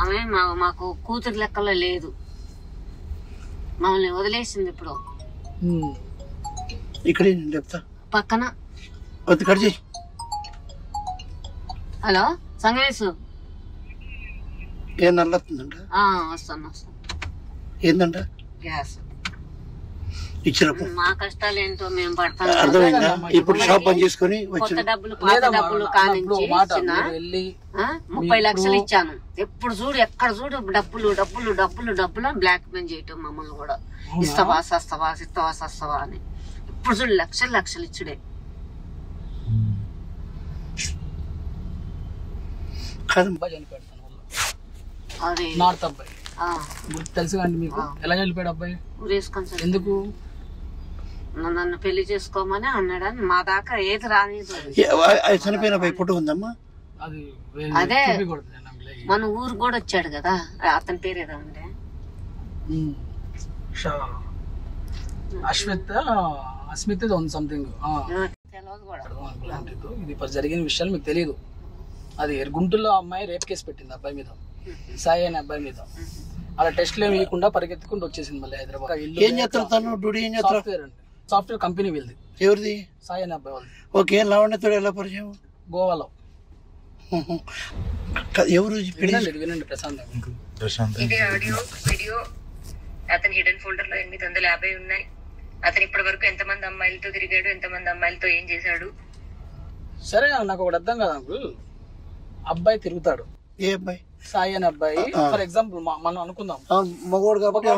ఆమె మాకు కూతురు లెక్కలో లేదు, మమ్మల్ని వదిలేసింది. ఇప్పుడు ఇక్కడ చెప్తా పక్కన. హలో సంగమేశు, ఏం నల్లతుందంట? వస్తాను. ఏందంట? గ్యాస్ ఇచ్చినప్పుడు మా కష్టాలు ఏంటో మేము పడతాం. అర్థమైందా? ఇప్పుడు షాప్ పని చేసుకుని కొత్త డబ్బులు పాత డబ్బులు కానించి 30 లక్షలు ఇచ్చాను. ఎప్పుడు చూడు ఎక్కడ చూడు డబ్బులు డబ్బులు డబ్బులు డబ్బులు బ్లాక్ మెయిల్ చేయటం మమ్మల్ని కూడా. ఇస్తావా సస్తావా ఇస్తావా సస్తావా అని ఇప్పుడు చూడు లక్షలు లక్షలు ఇచ్చుడే. అది నార్త్ అబ్బాయి తెలుసు అండి మీకు. ఎలా చనిపోయాడు అబ్బాయి? ఊరేసుకొని. ఎందుకు? నన్ను పెళ్లి చేసుకోమని అన్నాడని మా దాకా ఏది రాలేదు. చనిపోయిన అబ్బాయి ఫోటో ఉందమ్మా? అదే మన ఊరు కూడా వచ్చాడు కదా, అతని పేరు ఏదో ఉండే అస్మిత్ సంథింగ్. ఇది జరిగిన విషయాలు మీకు తెలియదు. అది ఎరుగుంటూరులో అమ్మాయి రేప్ కేసు పెట్టింది అబ్బాయి మీద, సాయి అనే అబ్బాయి మీద. అలా టెస్ట్లు ఏమి ఇవ్వకుండా పరిగెత్తుకుంటూ వచ్చేసింది మళ్ళీ హైదరాబాద్. సాఫ్ట్వేర్ కంపెనీ వీళ్ళది. ఎవరిది? సాయి అనే అబ్బాయి వాళ్ళది. ఓకే. లావణ్యతో ఎలా పరిచయం? గోవాలో. ఎవరు? వినండి ప్రశాంత్. ఇది ఆడియో వీడియో అతని హిడెన్ ఫోల్డర్ లో 850 ఉన్నాయి. అతను ఇప్పటి వరకు ఎంతమంది అమ్మాయిలతో తిరిగాడు, ఎంతమంది అమ్మాయిలతో ఏం చేశాడు. సరే నాకు ఒకటి అర్థం కాదు అంకుల్. అబ్బాయి తిరుగుతాడు. ఏ అబ్బాయి? సాయి అనే అబ్బాయి. ఫర్ ఎగ్జాంపుల్ మనం అనుకుందాం మగోడు కాబట్టి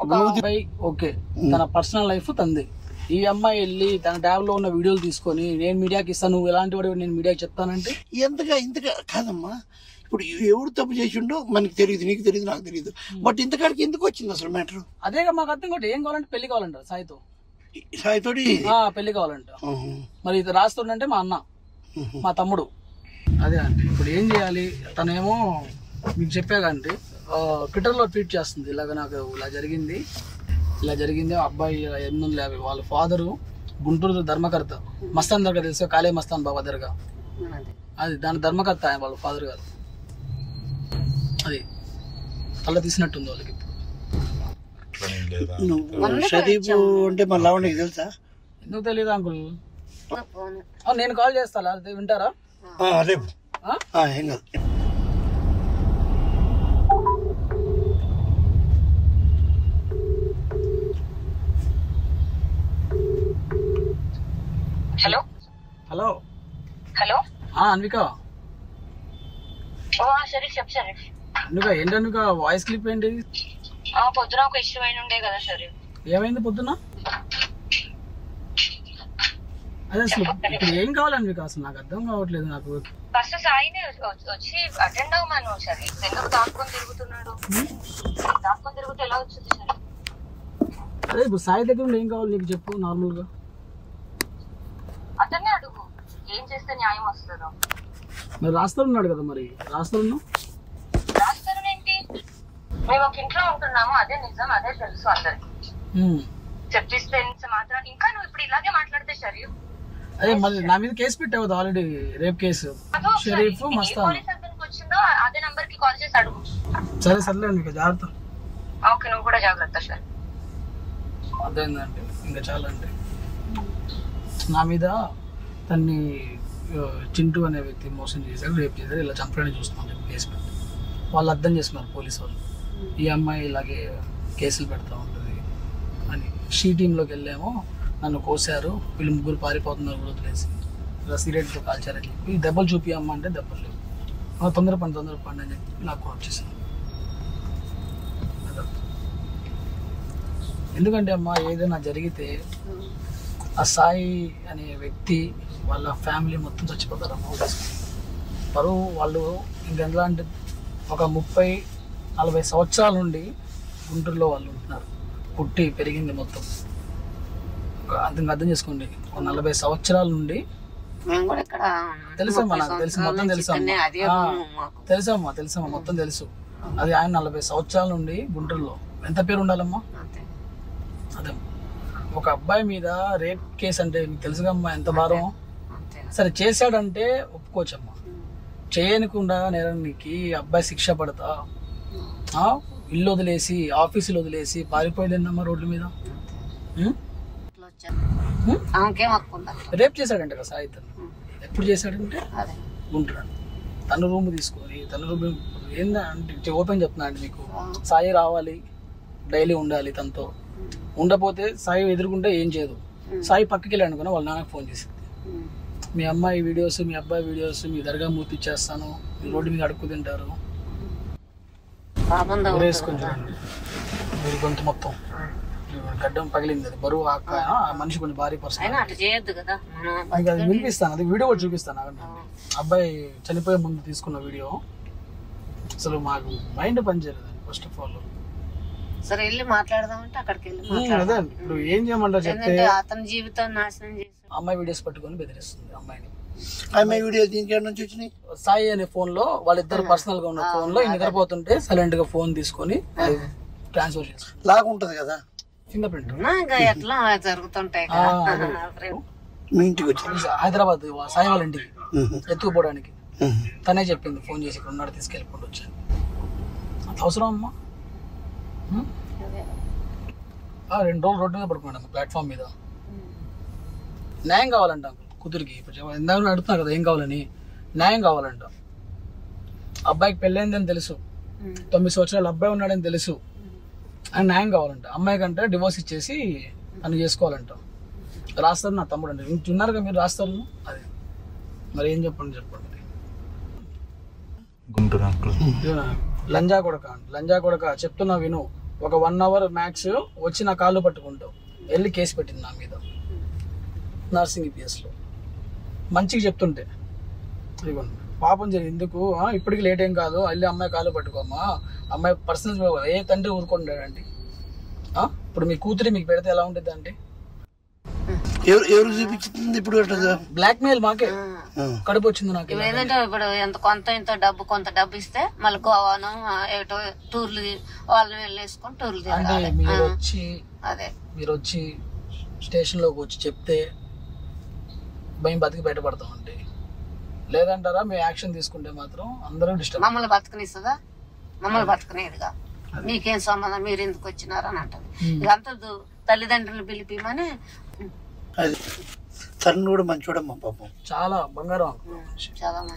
ఒక అబ్బాయి ఓకే, తన పర్సనల్ లైఫ్ తంది. ఈ అమ్మాయి వెళ్ళి తన ట్యాబ్ లో ఉన్న వీడియోలు తీసుకొని నేను మీడియాకి ఇస్తాను, నువ్వు ఎలాంటి వాడు నేను మీడియాకి చెప్తానంటే ఇంతగా కాదమ్మా. ఇప్పుడు ఎవడు తప్పు చేసిండో మనకి తెలియదు, నీకు తెలియదు, నాకు తెలియదు. బట్ ఇంతకాడికి ఎందుకు వచ్చింది అసలు మ్యాటర్? అదే మాకు అర్థం కాదు. ఏం కావాలంటే పెళ్లి కావాలంట సాయితోటి పెళ్లి కావాలంట. మరి ఇది రాస్తుండంటే మా అన్న, మా తమ్ముడు. అదే అంటే ఇప్పుడు ఏం చేయాలి? తనేమో మీకు చెప్పాకంటే ట్విట్టర్లో ట్వీట్ చేస్తుంది, ఇలాగ నాకు ఇలా జరిగింది అబ్బాయి 850. వాళ్ళ ఫాదరు గుంటూరు ధర్మకర్త, మస్తాన్ దర్గా తెలుసు, కాళే మస్తాన్ బాబా దర్గా, అది దాని ధర్మకర్త ఆయన వాళ్ళ ఫాదర్ గారు. అది తల తీసినట్టుంది వాళ్ళకి. షరీఫ్ అంటే మన లావణ్యకి తెలుసా? ఎందుకు తెలియదు అంకుల్? నేను కాల్ చేస్తా, వింటారా? రేపు ఏం కాదు. Hello hello hello Anvika. Sharif Anvika ఏంటి అన్విక వాయిస్ క్లిప్ ఏంటి? పొద్దున ఒక ఇష్యూ అయిన ఉండే కదా షరీఫ్. ఏమైంది పొద్దున? అదే అసలు ఇప్పుడు ఏం కావాలని మీకు అసలు నాకు అర్థం కావట్లేదు. నాకు ఫస్ట్ సాయిని వచ్చి అటెండ్ అవ్వమను షరీఫ్. ఎందుకు దాక్కొని తిరుగుతున్నాడు? దాక్కొని తిరుగుతూ ఎలా వచ్చింది షరీఫ్? అదే ఇప్పుడు సాయి దగ్గర ఏం కావాలి నీకు చెప్పు. నార్మల్ గా అతన్నే అడుగు, ఏం చేస్తే న్యాయం వస్తుందో. మరి రాస్తారున్నాడు కదా, మరి రాస్తారున్నావు ఏంటి? మేము ఒక ఇంట్లో ఉంటున్నాము, అదే నిజం, అదే తెలుసు అందరికి. చెప్పిస్తే మాత్రం ఇంకా నువ్వు ఇప్పుడు ఇలాగే మాట్లాడితే షరీఫ్. అదే మళ్ళీ నా మీద కేసు పెట్టావు already, rape case. Sharif Mastan వచ్చిందో అదే నంబర్ కి కాల్ చేసి అడుగు. సరే సర్లే మీకు జాగ్రత్త. ఓకే, నువ్వు కూడా జాగ్రత్త సార్. అదేంటంటే ఇంకా చాలా అంటే నా మీద తన్ని చింటూ అనే వ్యక్తి మోసం చేశాడు, రేప్ చేశాడు, ఇలా చంపడానికి చూస్తున్నాను కేసు పెట్టి. వాళ్ళు అర్థం చేస్తున్నారు పోలీసు వాళ్ళు, ఈ అమ్మాయి ఇలాగే కేసులు పెడతా ఉంటుంది అని. షీ టీంలోకి వెళ్ళామో నన్ను కోసారు, వీళ్ళు ముగ్గురు పారిపోతున్నారు కూడా వదిలేసి, ఇలా సిగరెట్తో కాల్చారని చెప్పి దెబ్బలు చూపియమ్మ అంటే దెబ్బలు లేవు. తొందరపడి అని చెప్పి నాకు వచ్చేసాను. ఎందుకంటే అమ్మ ఏదైనా జరిగితే ఆ సాయి అనే వ్యక్తి వాళ్ళ ఫ్యామిలీ మొత్తం చచ్చిపోతారమ్మ. పరువు వాళ్ళు ఇంకెందులో అంటే ఒక 30-40 సంవత్సరాల నుండి గుంటూరులో వాళ్ళు ఉంటున్నారు, పుట్టి పెరిగింది మొత్తం. అర్థం చేసుకోండి, ఒక 40 సంవత్సరాల నుండి. తెలుసమ్మా, నాకు తెలుసు, మొత్తం తెలుసమ్మా, తెలుసమ్మా మొత్తం తెలుసు. అది ఆయన 40 సంవత్సరాల నుండి గుంటూరులో. ఎంత పేరు ఉండాలమ్మా? అదే ఒక అబ్బాయి మీద రేప్ కేసు అంటే మీకు తెలుసుగమ్మా ఎంత భారం. సరే చేశాడంటే ఒప్పుకోవచ్చమ్మా, చేయనుకుండా నేరానికి అబ్బాయి శిక్ష పడతా ఇల్లు వదిలేసి ఆఫీసులు వదిలేసి పారిపోయిందమ్మా రోడ్ల మీద. రేపు చేశాడంట కదా సాయి. ఎప్పుడు చేశాడంటే గుంటున్నాడు. తన రూమ్ తీసుకొని తన రూమ్ ఏందంటే ఓపెన్ చెప్తున్నా అండి మీకు, సాయి రావాలి, డైలీ ఉండాలి తనతో. ఉండపోతే సాయి ఎదుర్కొంటే ఏం చేయదు. సాయి పక్కకి వెళ్ళి అనుకున్నా వాళ్ళ నాన్నకు ఫోన్ చేసింది, మీ అమ్మాయి వీడియోస్ మీ అబ్బాయి వీడియోస్ మీ దర్గా మూర్తి ఇచ్చేస్తాను, మీ రోడ్డు మీద అడుక్కు తింటారు, వేసుకొని చూడండి మీరు గొంతు మొత్తం గడ్డం పగిలింది. అది బరువు మనిషి కొంచెం భారీ పర్సన్. అది వినిపిస్తాను, అది వీడియో కూడా చూపిస్తాను. అబ్బాయి చనిపోయే ముందు తీసుకున్న వీడియో. అసలు మాకు మైండ్ పనిచేయలేదు ఫస్ట్ ఆఫ్ ఆల్. సరే వెళ్ళి మాట్లాడదామంటే అక్కడికి వెళ్ళి అదే ఇప్పుడు ఏం చేయమంటారు చెప్తే, అతని జీవితం నాశనం చేసి అమ్మాయి వీడియోస్ పట్టుకొని బెదిరిస్తుంది అమ్మాయిని. అమ్మాయి వీడియోస్ దీనికి నుంచి వచ్చినాయి. సాయి అనే ఫోన్ లో వాళ్ళిద్దరు పర్సనల్ గా ఉన్న ఫోన్ లో నిద్రపోతుంటే సైలెంట్ గా ఫోన్ తీసుకొని ట్రాన్స్ఫర్ చేస్తుంది. లాగుంటది కదా ఫింగర్ ప్రింట్. ఎట్లా జరుగుతుంటాయి మీ ఇంటికి వచ్చి హైదరాబాద్ సాయి వాళ్ళ ఇంటికి ఎత్తుకుపోవడానికి తనే చెప్పింది ఫోన్ చేసి, ఇక్కడ ఉన్నాడు తీసుకెళ్ళిపోండి వచ్చాను. అంత అవసరం అమ్మా. 2 రోజులు రోడ్డు మీద పడుకున్నాడు ప్లాట్ఫామ్ మీద. న్యాయం కావాలంట కూతురికి. ఇప్పుడు ఇందాక అడుగుతున్నా కదా ఏం కావాలని, న్యాయం కావాలంట. అబ్బాయికి పెళ్ళైందని తెలుసు, 9 సంవత్సరాలు అబ్బాయి ఉన్నాడని తెలుసు, అని న్యాయం కావాలంట. అమ్మాయి కంటే డివోర్స్ ఇచ్చేసి అని చేసుకోవాలంట. రాస్తారు నా తమ్ముడు అంటే ఇంటున్నారుగా మీరు రాస్తారు. అది మరి ఏం చెప్పండి లంజా కొడక చెప్తున్నా విను. ఒక 1 hour మ్యాక్స్ వచ్చి నా కాళ్ళు పట్టుకుంటావు. వెళ్ళి కేసు పెట్టింది నా మీద నర్సింగ్ పిఎస్లో. మంచిగా చెప్తుంటే పాపం జరిగి ఎందుకు ఇప్పటికి లేట్ ఏం కాదు, వెళ్ళి అమ్మాయి కాళ్ళు పట్టుకోమ్మా, అమ్మాయి పర్సనల్ ఏ తండ్రి ఊరుకుంటాడండి. ఇప్పుడు మీ కూతురి మీకు పెడితే ఎలా ఉంటుంది అంటే ఎవరు చూపించింది ఇప్పుడు బ్లాక్ మెయిల్ మాకే కడుపు వచ్చింది నాకు. ఏంటంటే ఇప్పుడు ఇంత డబ్బు ఇస్తే మళ్ళీ గోవాను ఏటో టూర్లు వాళ్ళని వెళ్ళేసుకొని టూర్లు అంటే మీరు వచ్చి స్టేషన్ లోకి వచ్చి చెప్తే భయం బతికి బయటపడతామండి. లేదంటారా మేము యాక్షన్ తీసుకుంటే మాత్రం అందరూ డిస్టర్బ్. మమ్మల్ని బతకనిస్తుందా? మమ్మల్ని బతకనేదిగా. మీకేం సంబంధం, మీరు ఎందుకు వచ్చినారు అని అంటది. ఇదంతా తల్లిదండ్రులు పిలిపిమని. తను కూడా మంచోడమ్మా పాపం, చాలా బంగారం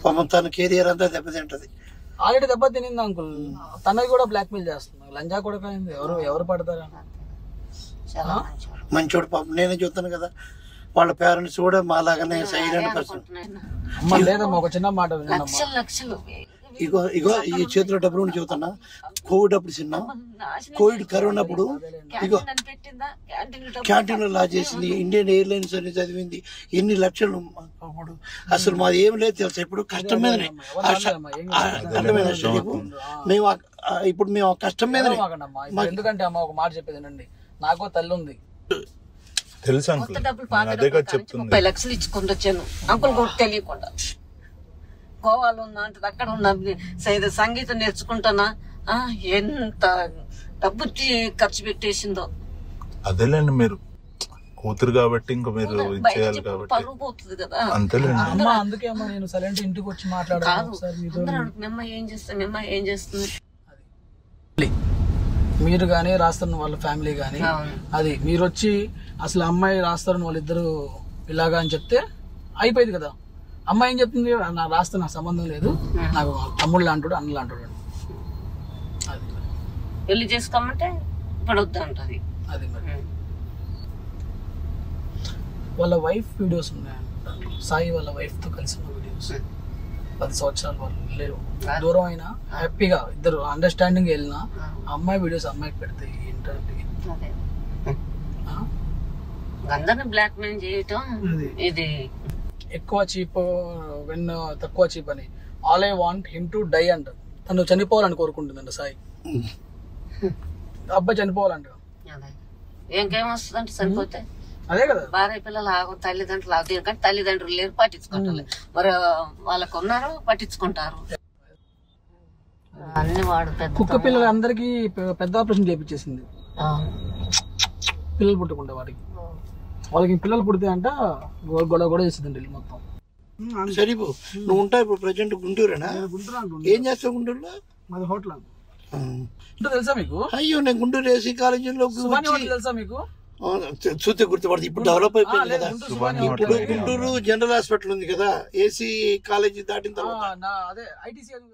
పాపం. తన కెరియర్ అంతా దెబ్బతింటది. ఆల్రెడీ దెబ్బ తినింది అంకుల్. తనది కూడా బ్లాక్ మెయిల్ చేస్తుంది. లంజా కూడా కాయింది. ఎవరు పడతారా? మంచోడు పాపం. నేనే చూస్తాను కదా, వాళ్ళ పేరెంట్స్ కూడా మాలాగానే సైలెంట్ పర్సన్. లేదమ్మా ఒక చిన్న మాట, ఇగో ఈ చేతిలో డబ్బులు ఉండి చెబుతున్నా. కోవిడ్ అప్పుడు చిన్న కోవిడ్ కరోనా అప్పుడు ఇగో క్యాంటీన్ లా చేసింది, ఇండియన్ ఎయిర్లైన్స్ అని చదివింది, ఎన్ని లక్షలు అప్పుడు. అసలు మాది ఏం లేదు తెలుసా, ఇప్పుడు కష్టం మీదనే. మేము ఇప్పుడు మేము కష్టం మీదనే. ఎందుకంటే అమ్మ ఒక మాట చెప్పేదేనండి, నాకు తల్లి ఉంది తెలుసు. 30 లక్షలు ఇచ్చుకుంటూ వచ్చాను అంకుల్ కూడా తెలియకుండా. గోవాలో ఉన్నా అంటే అక్కడ ఉన్నా సంగీతం నేర్చుకుంటానా, ఎంత డబ్బు ఖర్చు పెట్టేసిందో. అదేలేండి, మీరు కూతురు కాబట్టి ఇంకా మీరు ఇచ్చేయాలి కాబట్టి పరువు పోతుంది కదా. అంతేలేండి. అందుకే అమ్మా నేను సైలెంట్ ఇంటికి వచ్చి మాట్లాడాను. ఏం చేస్తుంది మీరు గానీ రాస్తున్న వాళ్ళ ఫ్యామిలీ గానీ, అది మీరు వచ్చి అసలు అమ్మాయి రాస్తారని వాళ్ళిద్దరు ఇలాగా అని చెప్తే అయిపోయింది కదా. అమ్మాయి ఏం చెప్తుంది, నా రాస్తే నాకు సంబంధం లేదు, నాకు తమ్ముడు లాంటాడు అన్న లాంటాడు. అది పెళ్లి చేసుకోమంటే ఇప్పుడు వద్దు అంటది. అది మరి వాళ్ళ వైఫ్ వీడియోస్ ఉన్నాయంట, సాయి వాళ్ళ వైఫ్ తో కలిసి ఉన్న వీడియోస్. 10 సంవత్సరాలు వాళ్ళు లేరు, దూరం అయినా హ్యాపీగా ఇద్దరు అండర్స్టాండింగ్ వెళ్ళినా అమ్మాయి వీడియోస్ అమ్మాయికి పెడితే ఏంటంటే అందరిని బ్లాక్ మెయిల్ చేయటం. ఇది ఎక్కువ చీప్ వెన్ తక్కువ చీప్ అని. All I want him to die అంట. తను చనిపోవాలని కోరుకుంటుందంట సాయి. అబ్బాయి చనిపోవాలంట. ఇంకేమొస్తుందంటే చనిపోతే అదే కదా, భార్య పిల్లలు ఆగు, తల్లిదండ్రులు ఆగు. ఎందుకంటే తల్లిదండ్రులు లేరు, పట్టించుకుంటారు. మరి వాళ్ళకు ఉన్నారు, పట్టించుకుంటారు. అన్ని వాడు కుక్క పిల్లలు అందరికి పెద్ద ఆపరేషన్ చేయించేసింది, పిల్లలు పుట్టకుండా వాడికి. వాళ్ళకి పిల్లలు పుడితే అంట గొడవ చేసిందండి మొత్తం. సరిపో. నువ్వు ఉంటావు ఇప్పుడు ప్రజెంట్ గుంటూరేనా? ఏం చేస్తావు గుంటూరులో? మాది హోటల్ తెలుసా మీకు? అయ్యో నేను గుంటూరు ఏసీ కాలేజీలో తెలుసా మీకు? చూస్తే గుర్తుపడుతుంది. ఇప్పుడు డెవలప్ అయిపోయింది కదా. ఇప్పుడు గుంటూరు జనరల్ హాస్పిటల్ ఉంది కదా, ఏసీ కాలేజీ దాటిన తర్వాత. అదే ఐటీసీ